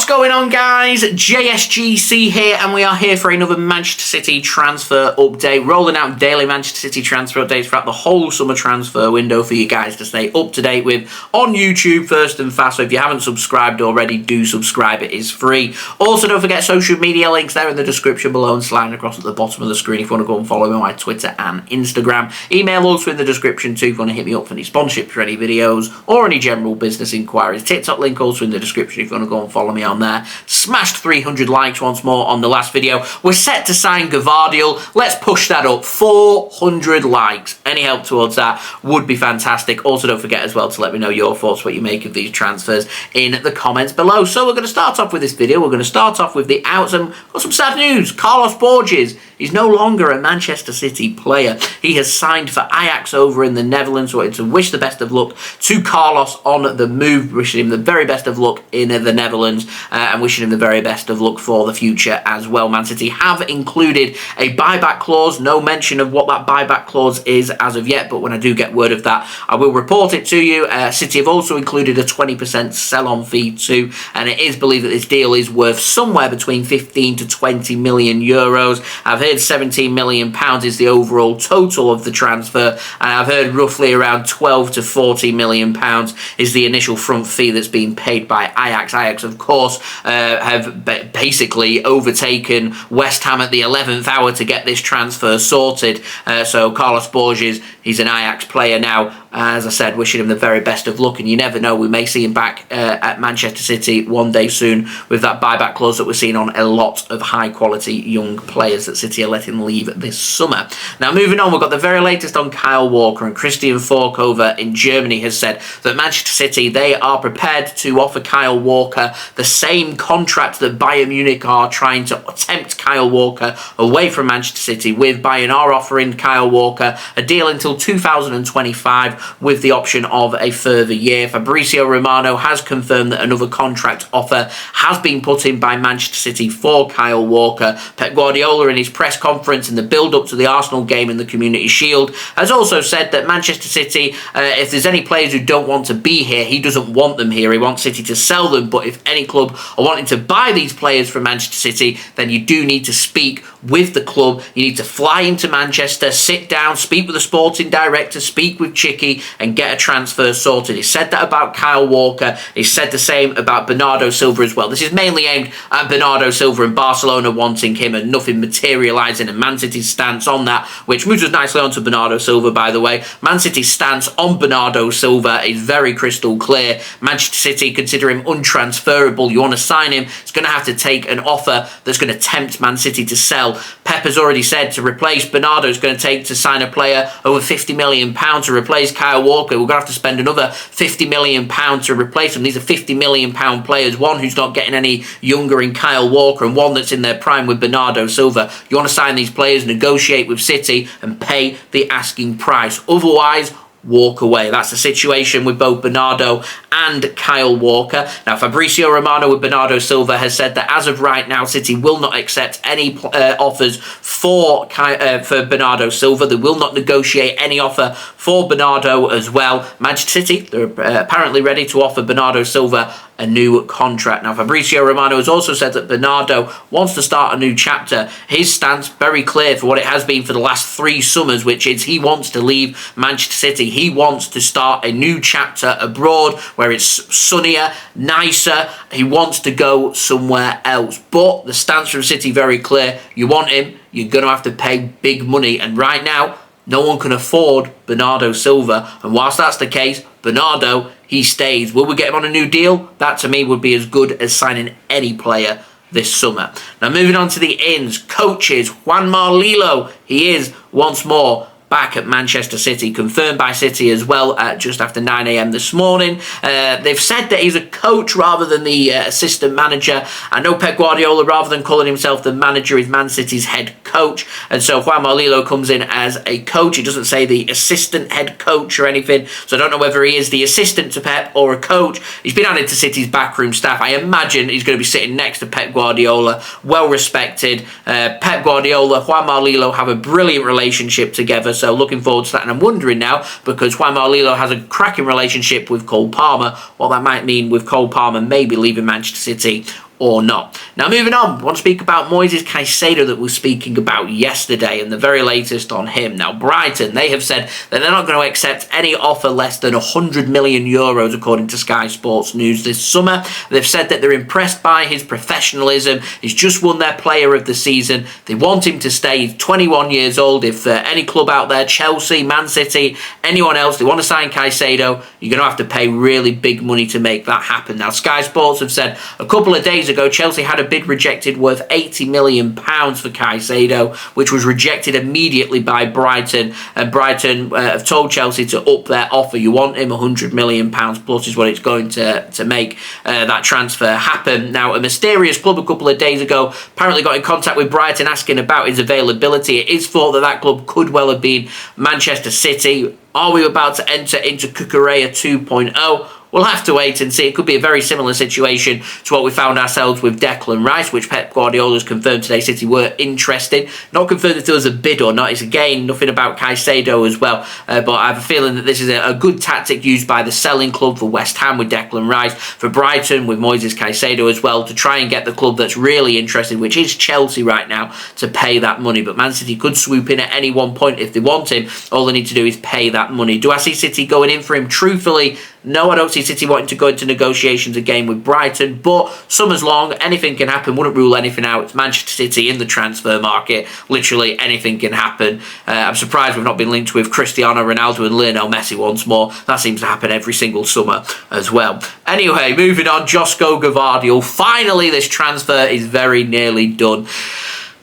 going on, guys? JSGC here, and we are here for another Manchester City transfer update, rolling out daily Manchester City transfer updates throughout the whole summer transfer window for you guys to stay up to date with on YouTube first and fast. So if you haven't subscribed already, do subscribe. It is free. Also, don't forget social media links there in the description below and sliding across at the bottom of the screen if you want to go and follow me on my Twitter and Instagram. Email also in the description too if you want to hit me up for any sponsorships for any videos or any general business inquiries. TikTok link also in the description if you want to go and follow me on there. Smashed 300 likes once more on the last video. We're set to sign Gvardiol. Let's push that up. 400 likes. Any help towards that would be fantastic. Also, don't forget as well to let me know your thoughts, what you make of these transfers in the comments below. So we're going to start off with this video. We're going to start off with the outs and got some sad news. Carlos Borges is no longer a Manchester City player. He has signed for Ajax over in the Netherlands. So to wish the best of luck to Carlos on the move. Wishing him the very best of luck in the Netherlands. And wishing him the very best of luck for the future as well. Man City have included a buyback clause. No mention of what that buyback clause is as of yet, but when I do get word of that, I will report it to you. City have also included a 20% sell-on fee too, and it is believed that this deal is worth somewhere between 15 to 20 million euros. I've heard 17 million pounds is the overall total of the transfer, and I've heard roughly around 12 to 40 million pounds is the initial front fee that's being paid by Ajax. Ajax, of course, have basically overtaken West Ham at the 11th hour to get this transfer sorted. So Carlos Borges, he's an Ajax player now. As I said, wishing him the very best of luck, and you never know, we may see him back at Manchester City one day soon with that buyback clause that we're seeing on a lot of high-quality young players that City are letting leave this summer. Now, moving on, we've got the very latest on Kyle Walker, and Christian Falk over in Germany has said that Manchester City, they are prepared to offer Kyle Walker the same contract that Bayern Munich are trying to tempt Kyle Walker away from Manchester City with. Bayern are offering Kyle Walker a deal until 2025 with the option of a further year. Fabrizio Romano has confirmed that another contract offer has been put in by Manchester City for Kyle Walker. Pep Guardiola in his press conference in the build-up to the Arsenal game in the Community Shield has also said that Manchester City, if there's any players who don't want to be here, he doesn't want them here. He wants City to sell them, but if any club are wanting to buy these players from Manchester City, then you do need to speak with the club. You need to fly into Manchester, sit down, speak with the sporting director, speak with Chicky, and get a transfer sorted. He said that about Kyle Walker. He said the same about Bernardo Silva as well. This is mainly aimed at Bernardo Silva and Barcelona wanting him and nothing materialising, and Man City's stance on that, which moves us nicely on to Bernardo Silva, by the way. Man City's stance on Bernardo Silva is very crystal clear. Manchester City consider him untransferable. You want to sign him, it's going to have to take an offer that's going to tempt Man City to sell. Pep has already said to replace Bernardo is going to take to sign a player over £50 million to replace Kyle Walker. We're going to have to spend another £50 million to replace him. These are £50 million players. One who's not getting any younger in Kyle Walker and one that's in their prime with Bernardo Silva. You want to sign these players, negotiate with City and pay the asking price. Otherwise, walk away. That's the situation with both Bernardo and Kyle Walker. Now, Fabrizio Romano with Bernardo Silva has said that as of right now, City will not accept any offers for Bernardo Silva. They will not negotiate any offer for Bernardo as well. Manchester City, they're apparently ready to offer Bernardo Silva a new contract. Now, Fabrizio Romano has also said that Bernardo wants to start a new chapter. His stance very clear for what it has been for the last 3 summers, which is he wants to leave Manchester City. He wants to start a new chapter abroad where it's sunnier, nicer. He wants to go somewhere else. But the stance from City very clear. You want him, you're going to have to pay big money. And right now, no one can afford Bernardo Silva. And whilst that's the case, Bernardo, he stays. Will we get him on a new deal? That to me would be as good as signing any player this summer. Now moving on to the ins. Coaches, Juanma Lillo, he is once more back at Manchester City, confirmed by City as well at just after 9 a.m. this morning. They've said that he's a coach rather than the assistant manager. I know Pep Guardiola, rather than calling himself the manager, is Man City's head coach, and so Juanma Lillo comes in as a coach. He doesn't say the assistant head coach or anything, so I don't know whether he is the assistant to Pep or a coach. He's been added to City's backroom staff. I imagine he's going to be sitting next to Pep Guardiola, well respected. Pep Guardiola, Juanma Lillo have a brilliant relationship together, So looking forward to that. And I'm wondering now, because Juanma Lillo has a cracking relationship with Cole Palmer, what that might mean with Cole Palmer maybe leaving Manchester City or not. Now moving on, I want to speak about Moises Caicedo that we were speaking about yesterday and the very latest on him. Now Brighton, they have said that they're not going to accept any offer less than 100 million euros according to Sky Sports News this summer. They've said that they're impressed by his professionalism. He's just won their player of the season. They want him to stay. He's 21 years old. If any club out there, Chelsea, Man City, anyone else, they want to sign Caicedo, you're going to have to pay really big money to make that happen. Now Sky Sports have said a couple of days ago, Chelsea had a bid rejected worth £80 million for Caicedo, which was rejected immediately by Brighton. And Brighton have told Chelsea to up their offer. You want him, £100 million plus is what it's going to make that transfer happen. Now, a mysterious club a couple of days ago apparently got in contact with Brighton asking about his availability. It is thought that that club could well have been Manchester City. Are we about to enter into Cucurella 2.0? We'll have to wait and see. It could be a very similar situation to what we found ourselves with Declan Rice, which Pep Guardiola has confirmed today City were interested. Not confirmed if there was a bid or not. It's again nothing about Caicedo as well. But I have a feeling that this is a good tactic used by the selling club for West Ham with Declan Rice, for Brighton with Moises Caicedo as well, to try and get the club that's really interested, which is Chelsea right now, to pay that money. But Man City could swoop in at any one point if they want him. All they need to do is pay that money. Do I see City going in for him? Truthfully, no, I don't see City wanting to go into negotiations again with Brighton, but summer's long, anything can happen, wouldn't rule anything out. It's Manchester City in the transfer market, literally anything can happen. I'm surprised we've not been linked with Cristiano Ronaldo and Lionel Messi once more. That seems to happen every single summer as well. Anyway, moving on, Josko Gvardiol. Finally, this transfer is very nearly done.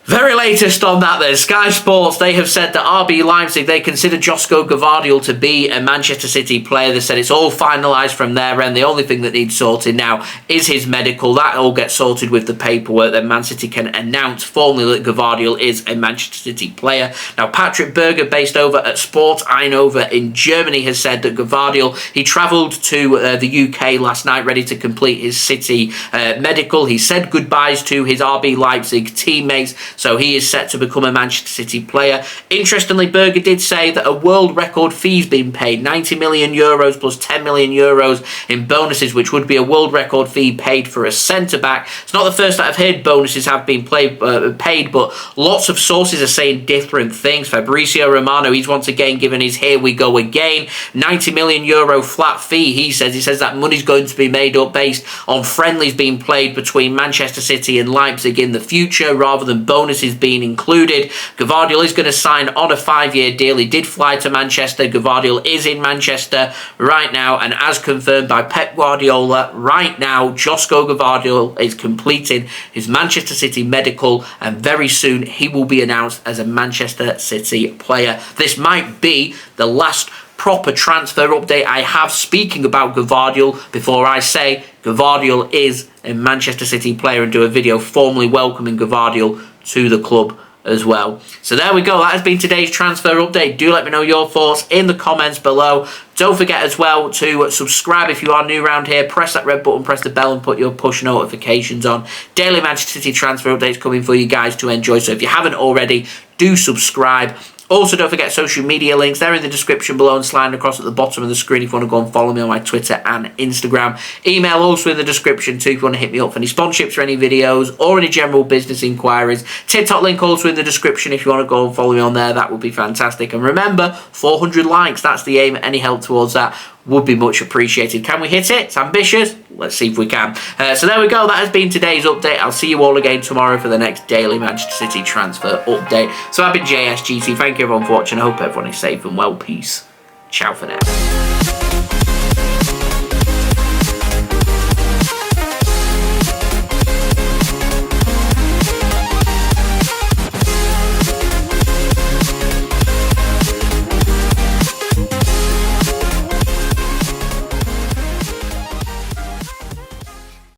Very latest on that then, Sky Sports, they have said that RB Leipzig, they consider Josko Gvardiol to be a Manchester City player. They said it's all finalised from their end. The only thing that needs sorted now is his medical. That all gets sorted with the paperwork. Then Man City can announce formally that Gvardiol is a Manchester City player. Now, Patrick Berger, based over at Sport Eindhoven in Germany, has said that Gvardiol, he travelled to the UK last night ready to complete his City medical. He said goodbyes to his RB Leipzig teammates. So he is set to become a Manchester City player. Interestingly, Berger did say that a world record fee's been paid, 90 million euros plus 10 million euros in bonuses, which would be a world record fee paid for a centre-back. It's not the first that I've heard bonuses have been paid, but lots of sources are saying different things. Fabrizio Romano, he's once again given his here we go again. 90 million euro flat fee, he says that money's going to be made up based on friendlies being played between Manchester City and Leipzig in the future, rather than bonuses being included. Gvardiol is going to sign on a 5-year deal. He did fly to Manchester. Gvardiol is in Manchester right now, and as confirmed by Pep Guardiola, right now Josko Gvardiol is completing his Manchester City medical, and very soon he will be announced as a Manchester City player. This might be the last proper transfer update I have speaking about Gvardiol before I say Gvardiol is a Manchester City player and do a video formally welcoming Gvardiol to the club as well. So there we go. That has been today's transfer update. Do let me know your thoughts in the comments below. Don't forget as well to subscribe if you are new around here. Press that red button, press the bell and put your push notifications on. Daily Manchester City transfer updates coming for you guys to enjoy. So if you haven't already, do subscribe. Also, don't forget social media links. They're in the description below and sliding across at the bottom of the screen if you want to go and follow me on my Twitter and Instagram. Email also in the description too if you want to hit me up for any sponsorships or any videos or any general business inquiries. TikTok link also in the description if you want to go and follow me on there. That would be fantastic. And remember, 400 likes. That's the aim. Any help towards that would be much appreciated. Can we hit it? It's ambitious. Let's see if we can. So there we go. That has been today's update. I'll see you all again tomorrow for the next daily Manchester City transfer update. So I've been JSGC. Thank you everyone for watching. I hope everyone is safe and well. Peace. Ciao for now.